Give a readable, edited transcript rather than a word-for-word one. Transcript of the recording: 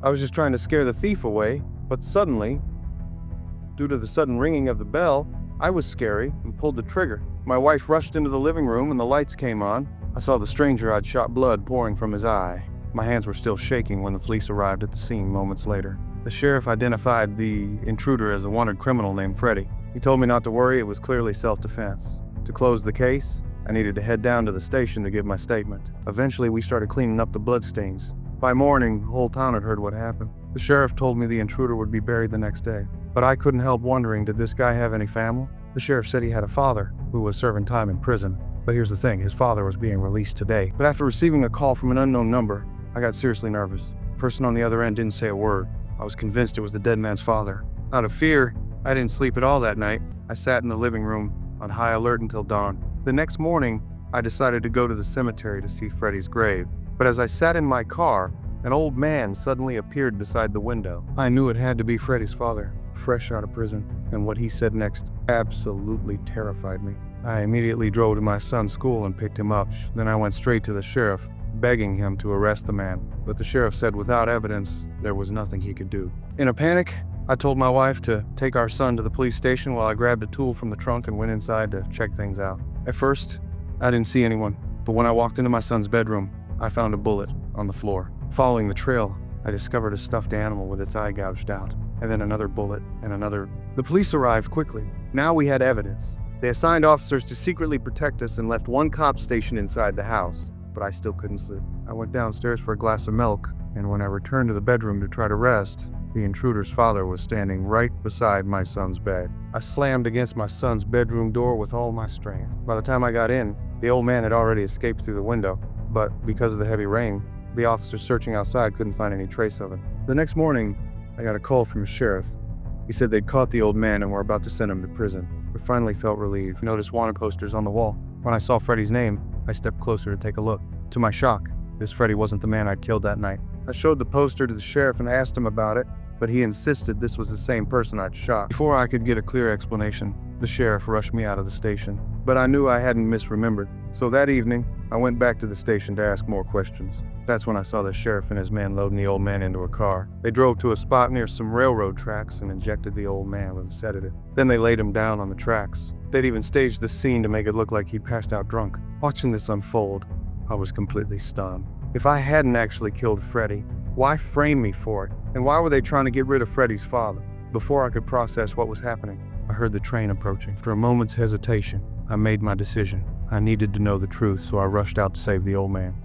I was just trying to scare the thief away, but suddenly, due to the sudden ringing of the bell, I was scary and pulled the trigger. My wife rushed into the living room and the lights came on. I saw the stranger I'd shot, blood pouring from his eye. My hands were still shaking when the police arrived at the scene moments later. The sheriff identified the intruder as a wanted criminal named Freddie. He told me not to worry, it was clearly self-defense. To close the case, I needed to head down to the station to give my statement. Eventually, we started cleaning up the bloodstains. By morning, the whole town had heard what happened. The sheriff told me the intruder would be buried the next day. But I couldn't help wondering, did this guy have any family? The sheriff said he had a father who was serving time in prison. But here's the thing, his father was being released today. But after receiving a call from an unknown number, I got seriously nervous. The person on the other end didn't say a word. I was convinced it was the dead man's father. Out of fear, I didn't sleep at all that night. I sat in the living room on high alert until dawn. The next morning, I decided to go to the cemetery to see Freddie's grave. But as I sat in my car, an old man suddenly appeared beside the window. I knew it had to be Freddie's father, fresh out of prison, and what he said next absolutely terrified me. I immediately drove to my son's school and picked him up. Then I went straight to the sheriff, begging him to arrest the man. But the sheriff said without evidence, there was nothing he could do. In a panic, I told my wife to take our son to the police station while I grabbed a tool from the trunk and went inside to check things out. At first, I didn't see anyone, but when I walked into my son's bedroom, I found a bullet on the floor. Following the trail, I discovered a stuffed animal with its eye gouged out, and then another bullet and another. The police arrived quickly. Now we had evidence. They assigned officers to secretly protect us and left one cop station inside the house, but I still couldn't sleep. I went downstairs for a glass of milk, and when I returned to the bedroom to try to rest, the intruder's father was standing right beside my son's bed. I slammed against my son's bedroom door with all my strength. By the time I got in, the old man had already escaped through the window, but because of the heavy rain, the officers searching outside couldn't find any trace of him. The next morning, I got a call from a sheriff. He said they'd caught the old man and were about to send him to prison. I finally felt relieved. I noticed wanted posters on the wall. When I saw Freddie's name, I stepped closer to take a look. To my shock, this Freddie wasn't the man I'd killed that night. I showed the poster to the sheriff and asked him about it, but he insisted this was the same person I'd shot. Before I could get a clear explanation, the sheriff rushed me out of the station. But I knew I hadn't misremembered. So that evening, I went back to the station to ask more questions. That's when I saw the sheriff and his men loading the old man into a car. They drove to a spot near some railroad tracks and injected the old man with a sedative. Then they laid him down on the tracks. They'd even staged the scene to make it look like he'd passed out drunk. Watching this unfold, I was completely stunned. If I hadn't actually killed Freddie, why frame me for it? And why were they trying to get rid of Freddie's father? Before I could process what was happening, I heard the train approaching. After a moment's hesitation, I made my decision. I needed to know the truth, so I rushed out to save the old man.